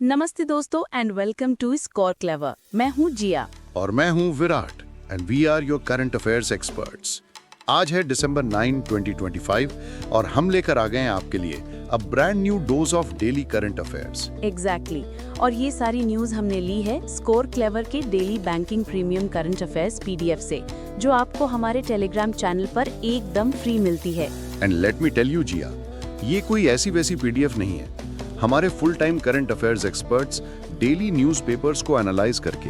नमस्ते दोस्तों and welcome to Score Clever. मैं हूँ जिया। और मैं हूं Virat and we are your current affairs experts. आज है दिसंबर 9, 2025 और हम लेकर आ गए हैं आपके लिए a brand new dose of daily current affairs. Exactly और ये सारी न्यूज हमने ली है स्कोर क्लेवर के daily banking premium current affairs PDF से, जो आपको हमारे टेलीग्राम चैनल पर एकदम फ्री मिलती है। And let me tell you Jiya, ये कोई ऐसी वैसी पीडीएफ नहीं है। हमारे full time current affairs experts daily newspapers को एनालाइज करके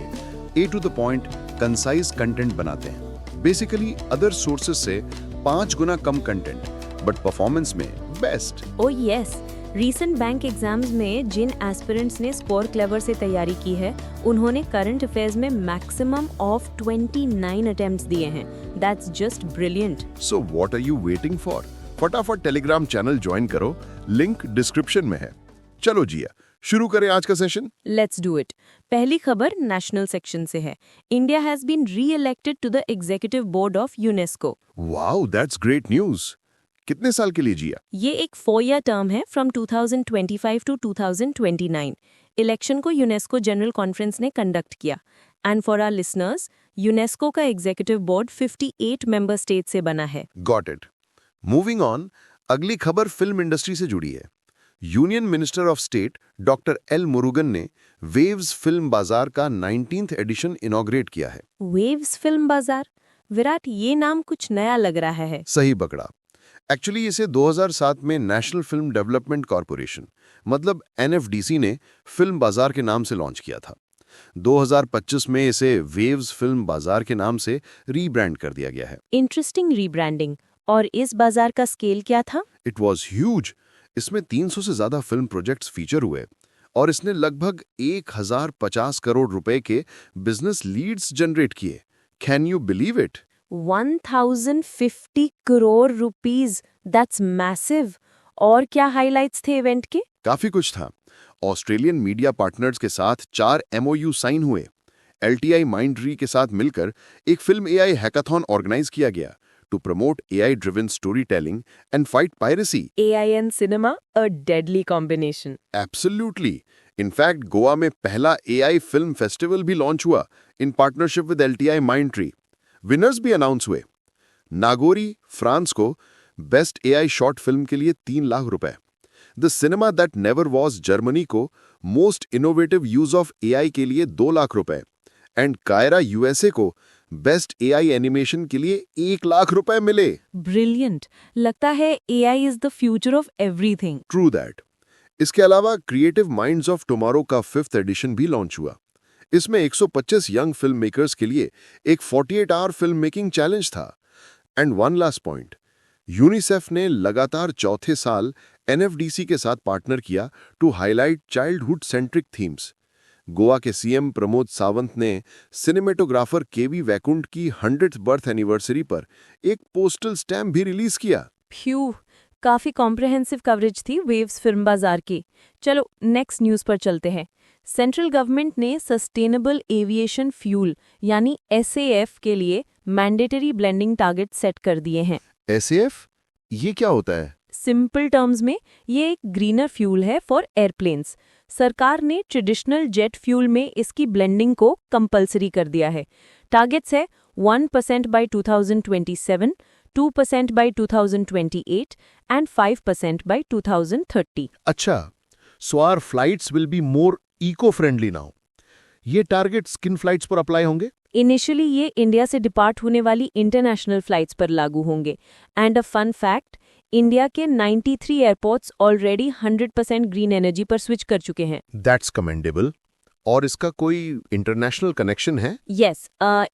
a to the point concise content बनाते हैं। बेसिकली अदर सोर्सेज से 5 गुना कम कंटेंट बट परफॉर्मेंस में best. Oh yes, recent bank exams में जिन एस्पिरेंट्स ने स्कोर क्लेवर से तैयारी की है, उन्होंने करंट अफेयर्स में मैक्सिमम ऑफ 29 अटेम्प्ट्स दिए हैं। That's just brilliant. So what are you waiting for? फटाफट टेलीग्राम चैनल ज्वाइन करो, लिंक डिस्क्रिप्शन में है। चलो जिया, शुरू करें आज का सेशन। Let's do it. पहली खबर नेशनल सेक्शन से है। India has been re-elected to the executive board of UNESCO. Wow, that's great news. कितने साल के लिए जिया? ये एक 4-year टर्म है फ्रॉम 2025 टू 2029। इलेक्शन को यूनेस्को जनरल कॉन्फ्रेंस ने कंडक्ट किया। And for our listeners, UNESCO का एग्जीक्यूटिव बोर्ड 58 मेंबर स्टेट से बना है। Got it. मूविंग ऑन, अगली खबर फिल्म इंडस्ट्री से जुड़ी है। Union minister of state doctor L Murugan ने वेव्स फिल्म बाजार का 19th एडिशन इनॉग्रेट किया है। वेव्स फिल्म बाजार? विराट, ये नाम कुछ नया लग रहा है। सही पकड़ा। एक्चुअली इसे 2007 में नेशनल फिल्म डेवलपमेंट कॉरपोरेशन मतलब एनएफडीसी ने फिल्म बाजार के नाम से लॉन्च किया था। 2025 में इसे वेव्स फिल्म बाजार के नाम से रीब्रांड कर दिया गया है। Interesting rebranding. और इस बाजार का स्केल क्या था? It was huge. इसमें 300 से ज्यादा फिल्म प्रोजेक्ट्स फीचर हुए और इसने लगभग 1050 करोड़ रुपए के बिजनेस लीड्स जनरेट किए। Can you believe it? 1050 crore rupees, that's massive. और क्या हाइलाइट्स थे इवेंट के? काफी कुछ था। ऑस्ट्रेलियन मीडिया पार्टनर्स के साथ 4 MOU साइन हुए। LTI माइंडट्री के साथ मिलकर एक फिल्म AI हैकाथॉन ऑर्गेनाइज किया गया to promote AI-driven storytelling and fight piracy. AI and cinema, a deadly combination. Absolutely. In fact, Goa में पहला AI फिल्म फेस्टिवल भी लॉन्च हुआ in partnership with LTI Mindtree. Winners भी अनाउंस हुए। Nagori France को best AI short film के लिए 3 लाख रुपए। The cinema that never was Germany को most innovative use of AI के लिए 2 लाख रुपए एंड कायरा USA को बेस्ट AI एनिमेशन के लिए 1 लाख रुपए मिले। ब्रिलियंट। लगता है AI is the future of everything. True that. इसके अलावा क्रिएटिव माइंड्स ऑफ टुमारो का 5th एडिशन भी लॉन्च हुआ। इसमें 125 यंग फिल्म मेकर्स के लिए एक 48-hour फिल्म मेकिंग चैलेंज था। And one last point, UNICEF ने लगातार चौथे साल NFDC के साथ पार्टनर किया to highlight childhood centric themes. Goa के CM प्रमोद सावंत ने सिनेमेटोग्राफर KV वैकुंठ की 100th बर्थ एनिवर्सरी पर एक पोस्टल स्टैम्प भी रिलीज किया। फ्यू, काफी कॉम्प्रिहेंसिव कवरेज थी वेव्स फिल्म बाजार की। चलो नेक्स्ट न्यूज पर चलते हैं। सेंट्रल गवर्नमेंट ने सस्टेनेबल एविएशन फ्यूल यानी SAF के लिए मैंडेटरी ब्लेंडिंग टारगेट सेट कर दिए हैं। SAF? ये क्या होता है? सिंपल टर्म्स में ये एक ग्रीनर फ्यूल है फॉर एयरप्लेन्स। सरकार ने ट्रेडिशनल जेट फ्यूल में इसकी ब्लेंडिंग को कंपलसरी कर दिया है। टारगेट्स है 1% बाय 2027, 2% बाय 2028 एंड 5% बाय 2030। अच्छा, so our flights will be more eco-friendly now. ये टारगेट्स किन फ्लाइट्स पर अप्लाई होंगे? इनिशियली ये इंडिया से डिपार्ट होने वाली इंटरनेशनल फ्लाइट्स पर लागू होंगे। And a fun fact, India के 93 एयरपोर्ट्स ऑलरेडी 100% ग्रीन एनर्जी पर स्विच कर चुके हैं। That's commendable. और इसका कोई इंटरनेशनल कनेक्शन है? Yes,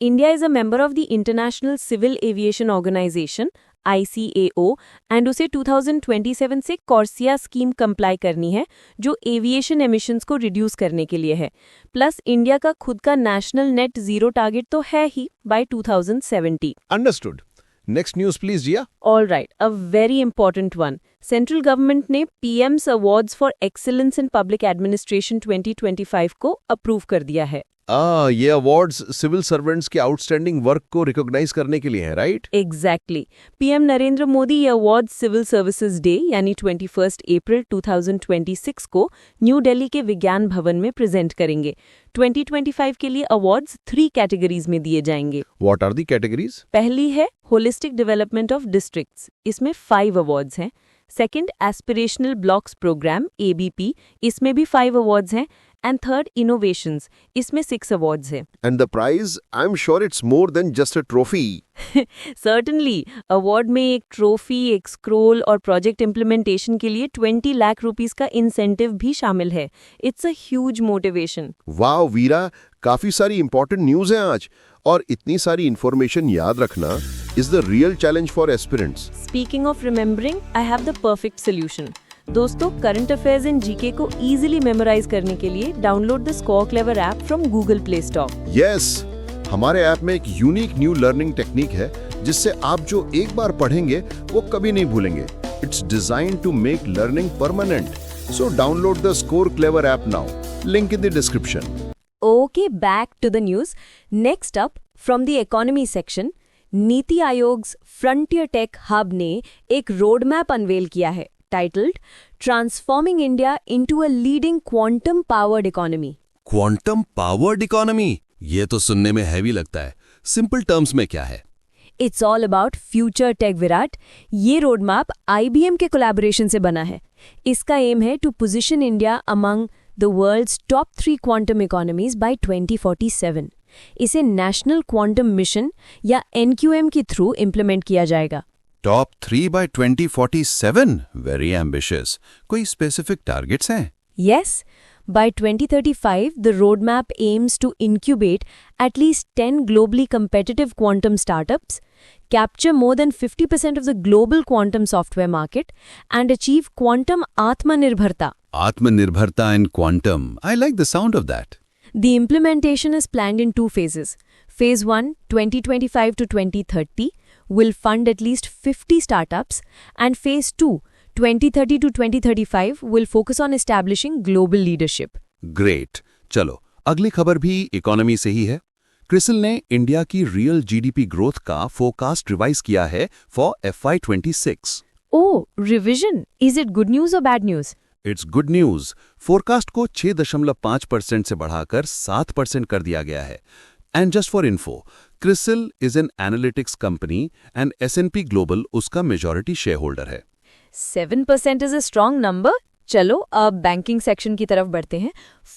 India is a member of the International Civil Aviation Organization ICAO and उसे 2027 से कॉर्सिया स्कीम कंप्लाई करनी है, जो एविएशन एमिशंस को रिड्यूस करने के लिए है। प्लस इंडिया का खुद का नेशनल नेट जीरो टारगेट तो है ही by 2070। Understood. Next news please Jiya. All right, a very important one. Central government ने PM's awards for excellence in public administration 2025 को अप्रूव कर दिया है। ये अवार्ड्स सिविल सर्वेंट्स के आउटस्टैंडिंग वर्क को रिकॉग्नाइज करने के लिए हैं, right? Exactly. PM Narendra Modi ये अवार्ड सिविल सर्विसेज डे यानी 21 अप्रैल 2026 को न्यू दिल्ली के विज्ञान भवन में प्रेजेंट करेंगे। 2025 के लिए अवार्ड्स 3 कैटेगरीज में दिए जाएंगे। What are the categories? पहली है होलिस्टिक डेवलपमेंट ऑफ डिस्ट्रिक्ट्स, इसमें 5 अवार्ड्स हैं। Second aspirational blocks program ABP, इसमें भी 5 अवार्ड्स हैं। एंड थर्ड इनोवेशंस, इसमें 6 अवार्ड्स हैं। And the prize, I'm sure it's more than just a trophy. Certainly award में एक ट्रॉफी, एक स्क्रोल और प्रोजेक्ट इम्प्लीमेंटेशन के लिए 20 लाख रुपीस का इंसेंटिव भी शामिल है। It's a huge motivation. वाह वीरा, काफी सारी इंपॉर्टेंट न्यूज है आज, और इतनी सारी इंफॉर्मेशन याद रखना is the real challenge for aspirants. Speaking of remembering, I have the perfect solution. दोस्तों, करंट अफेयर्स इन जीके को इजीली मेमोराइज करने के लिए download the Score Clever app from Google play store. Yes, हमारे app में एक unique new learning technique है जिससे आप जो एक बार पढ़ेंगे वो कभी नहीं भूलेंगे। It's designed to make learning permanent, so download the Score Clever app now, link in the description. Okay, back to the news. Next up, from the economy section, नीति आयोग's Frontier Tech Hub ने एक road map unwell किया है, titled Transforming India into a Leading Quantum Powered Economy. Quantum powered economy, ये तो सुनने में heavy लगता है। सिंपल टर्म्स में क्या है? It's all about future tech, Virat. ये रोड मैप IBM के कोलैबोरेशन से बना है। इसका एम है to position India among the world's top 3 quantum economies by 2047। इसे नेशनल क्वांटम मिशन या NQM के थ्रू इम्प्लीमेंट किया जाएगा। Top 3 by 2047, very ambitious. कोई स्पेसिफिक टारगेट्स हैं? Yes, by 2035, the roadmap aims to incubate at least 10 globally competitive quantum startups, capture more than 50% of the global quantum software market, and achieve quantum Atmanirbharta. आत्मनिर्भरता इन quantum, I like the sound of that. The implementation is planned in 2 phases. Phase 1, 2025 to 2030, will fund at least 50 startups, and Phase 2, 2030 to 2035, will focus on establishing global leadership. Great. चलो, अगली खबर भी economy से ही है। क्रिसिल ने India की real GDP growth का forecast revise किया है for FY26। Oh, revision. Is it good news or bad news? It's good news. Forecast को 6.5% से बढ़ाकर 7% कर दिया गया है। And just for info, CRISIL is an analytics company and S&P global उसका मेजॉरिटी शेयर होल्डर है। 7% is a strong number. चलो अब बैंकिंग सेक्शन की तरफ बढ़ते हैं।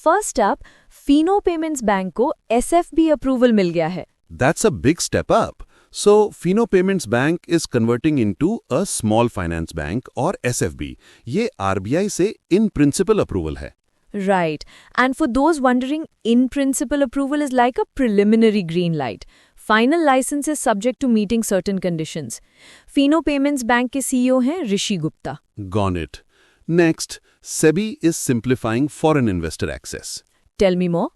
First up, Fino payments bank को SFB अप्रूवल मिल गया है। That's a big step up. So, Fino Payments Bank is converting into a small finance bank or SFB. ये RBI से in principle approval है। Right. And for those wondering, in principle approval is like a preliminary green light. Final license is subject to meeting certain conditions. Fino Payments Bank के CEO हैं ऋषि Gupta. Gone it. Next, SEBI is simplifying foreign investor access. Tell me more.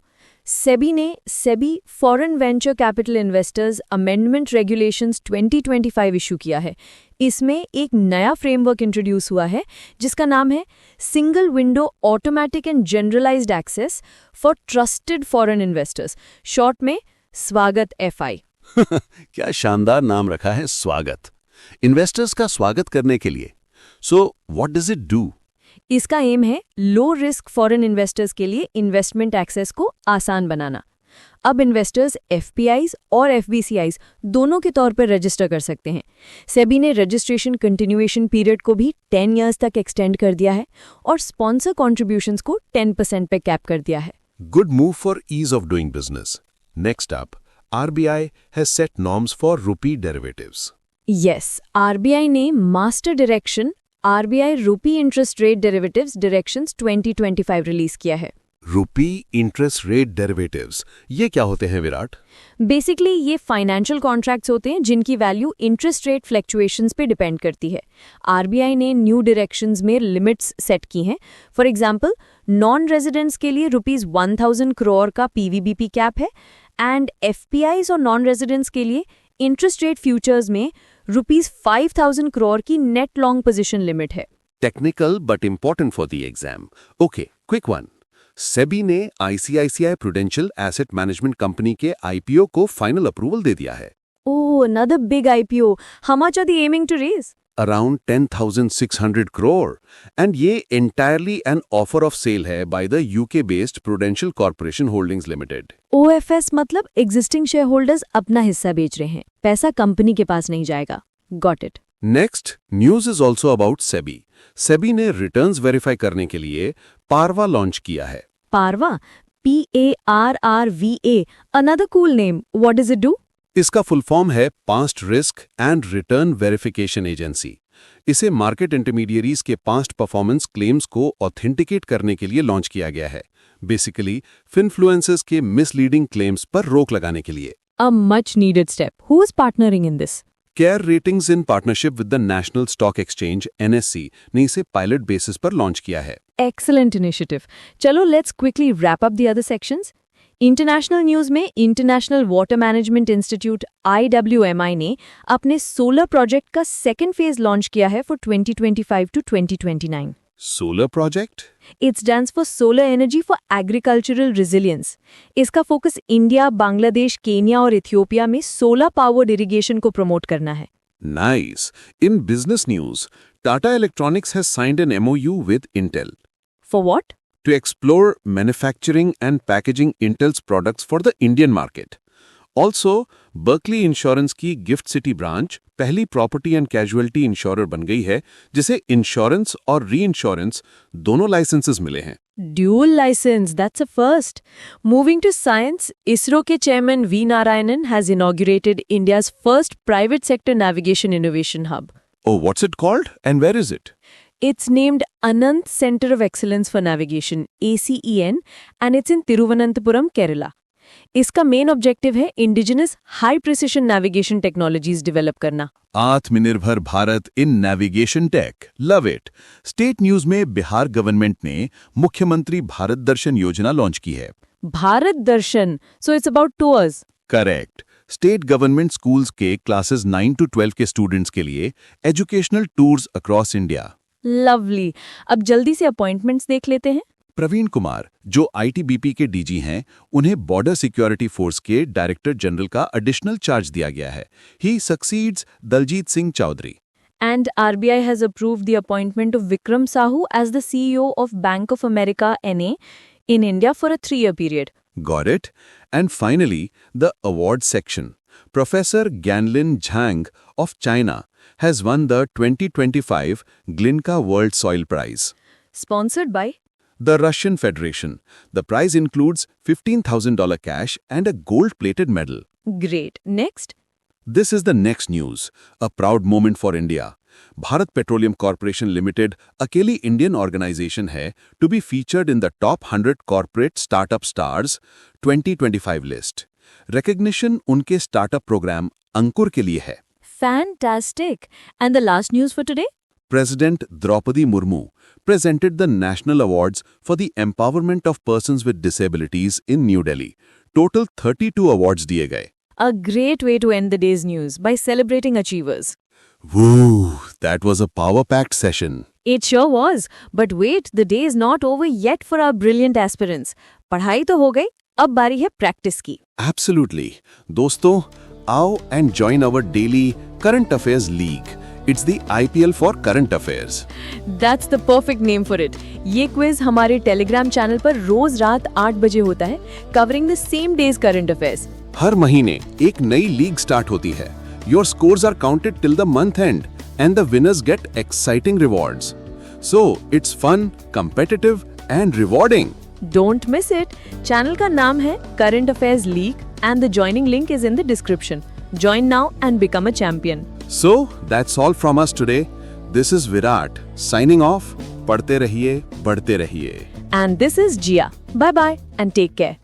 SEBI ने SEBI foreign venture capital investors amendment regulations 2025 issue किया है। इसमें एक नया framework introduce हुआ है जिसका नाम है single window automatic and generalized access for trusted foreign investors, short में स्वागत FI। क्या शानदार नाम रखा है, स्वागत। इन्वेस्टर्स का स्वागत करने के लिए। So, what does it do? इसका एम है लो रिस्क फॉरेन इन्वेस्टर्स के लिए इन्वेस्टमेंट एक्सेस को आसान बनाना। अब इन्वेस्टर्स FPIs और FVCIs दोनों के तौर पर रजिस्टर कर सकते हैं। सेबी ने रजिस्ट्रेशन कंटिन्यूएशन पीरियड को भी 10 इयर्स तक एक्सटेंड कर दिया है और स्पॉन्सर कॉन्ट्रीब्यूशंस को 10% पे कैप कर दिया है। Good move for ease of doing business. Next up, RBI has set norms for rupee derivatives. Yes, RBI ने मास्टर डायरेक्शन RBI रूपी interest rate derivatives directions 2025 release किया है। रूपी इंटरेस्ट रेट डेरिवेटिव्स, ये क्या होते हैं विराट? बेसिकली ये फाइनेंशियल कॉन्ट्रैक्ट्स होते हैं जिनकी वैल्यू इंटरेस्ट रेट फ्लक्चुएशंस पे डिपेंड करती है। RBI ने न्यू डायरेक्शंस में लिमिट्स सेट की हैं। फॉर एग्जांपल, नॉन रेजिडेंट्स के लिए ₹1000 करोड़ का PVBP कैप है एंड FPIs और नॉन रेजिडेंट्स के लिए इंटरेस्ट रेट फ्यूचर्स में ₹5000 करोड़ की नेट लॉन्ग पोजीशन लिमिट है। Technical but important for the exam. Okay, quick one. SEBI ने ICICI prudential asset management company के IPO को फाइनल अप्रूवल दे दिया है। Oh, another big IPO. How much are they aiming to raise? Around 10,600 crore. And ये entirely an offer of sale है by the UK-based Prudential Corporation Holdings Limited. OFS मतलब existing shareholders अपना हिस्सा बेच रहे हैं, पैसा कंपनी के पास नहीं जाएगा। Got it. Next, news is also about SEBI. SEBI ने returns verify करने के लिए पारवा लॉन्च किया है। Parwa, PARRVA, another cool name. What does it do? इसका फुल फॉर्म है past risk and return verification agency. इसे मार्केट इंटरमीडियरीज के पास्ट परफॉर्मेंस क्लेम्स को ऑथेंटिकेट करने के लिए लॉन्च किया गया है। बेसिकली फिनफ्लुएंसर्स के मिसलीडिंग क्लेम्स पर रोक लगाने के लिए। A much needed step. Who is partnering in this? Care ratings in partnership with the national stock exchange NSE ने इसे पायलट बेसिस पर लॉन्च किया है। Excellent initiative. चलो let's quickly wrap up the other sections. International news में international water management institute IWMI ने अपने solar project का सेकेंड फेज लॉन्च किया है for 2025 to 2029। Solar project? It stands for Solar Energy for Agricultural Resilience। इसका focus India, Bangladesh, Kenya और Ethiopia में solar powered irrigation को प्रमोट करना है। Nice. In business news, Tata Electronics has signed an MOU with Intel For what? to explore manufacturing and packaging Intel's products for the Indian market. Also, Berkeley Insurance की gift city branch पहली property and casualty insurer बन गई है, जिसे insurance और री insurance दोनों licences मिले हैं। Dual license, that's a first. Moving to science, ISRO के chairman V. Narayanan has inaugurated India's first private sector navigation innovation hub. Oh, what's it called and where is it? It's named Anant Center of Excellence for Navigation, ACEN, and it's in Thiruvananthapuram, Kerala. इसका main objective है indigenous high precision navigation technologies develop करना। Atmanirbhar Bharat in navigation tech, love it. State news में Bihar government ने मुख्यमंत्री भारत दर्शन योजना launch की है। Bharat Darshan, so it's about tours. Correct. State government schools के क्लासेस 9 to 12 के स्टूडेंट्स के लिए educational tours across India. Lovely. अब जल्दी से अपॉइंटमेंट्स देख लेते हैं। प्रवीण कुमार, जो ITBP के DG हैं, उन्हें बॉर्डर सिक्योरिटी फोर्स के डायरेक्टर जनरल का एडिशनल चार्ज दिया गया है। He succeeds Daljit Singh Chaudhary. And RBI has approved the appointment of Vikram Sahu as the CEO of Bank of America NA in India for a 3-year period. Got it? And finally, the awards section. Professor Ganlin Zhang of China has won the 2025 Glinka World Soil Prize. Sponsored by The Russian Federation. The prize includes $15,000 cash and a gold-plated medal. Great. Next. This is the next news. A proud moment for India. Bharat Petroleum Corporation Limited अकेली Indian organisation है to be featured in the top 100 corporate startup stars 2025 list. Recognition उनके startup programme अंकुर के लिए है। Fantastic. And the last news for today? President Draupadi Murmu presented the National Awards for the Empowerment of Persons with Disabilities in New Delhi. Total 32 awards दिए गए। A great way to end the day's news by celebrating achievers. Woo! That was a power-packed session. It sure was. But wait, the day is not over yet for our brilliant aspirants. पढ़ाई तो हो गई, अब बारी है practice की। Absolutely. दोस्तों, आओ and join our daily Current Affairs League. It's the IPL for Current Affairs. That's the perfect name for it. ये क्विज हमारे टेलीग्राम चैनल पर रोज रात 8 बजे होता है, covering the same day's current affairs. हर महीने एक नई लीग स्टार्ट होती है। Your scores are counted till the month end, and the winners get exciting rewards. So, it's fun, competitive, and rewarding. Don't miss it. Channel का नाम है Current Affairs League, and the joining link is in the description. Join now and become a champion. So, that's all from us today. This is Virat, signing off. पढ़ते रहिए, बढ़ते रहिए. And this is Jia. Bye bye and take care.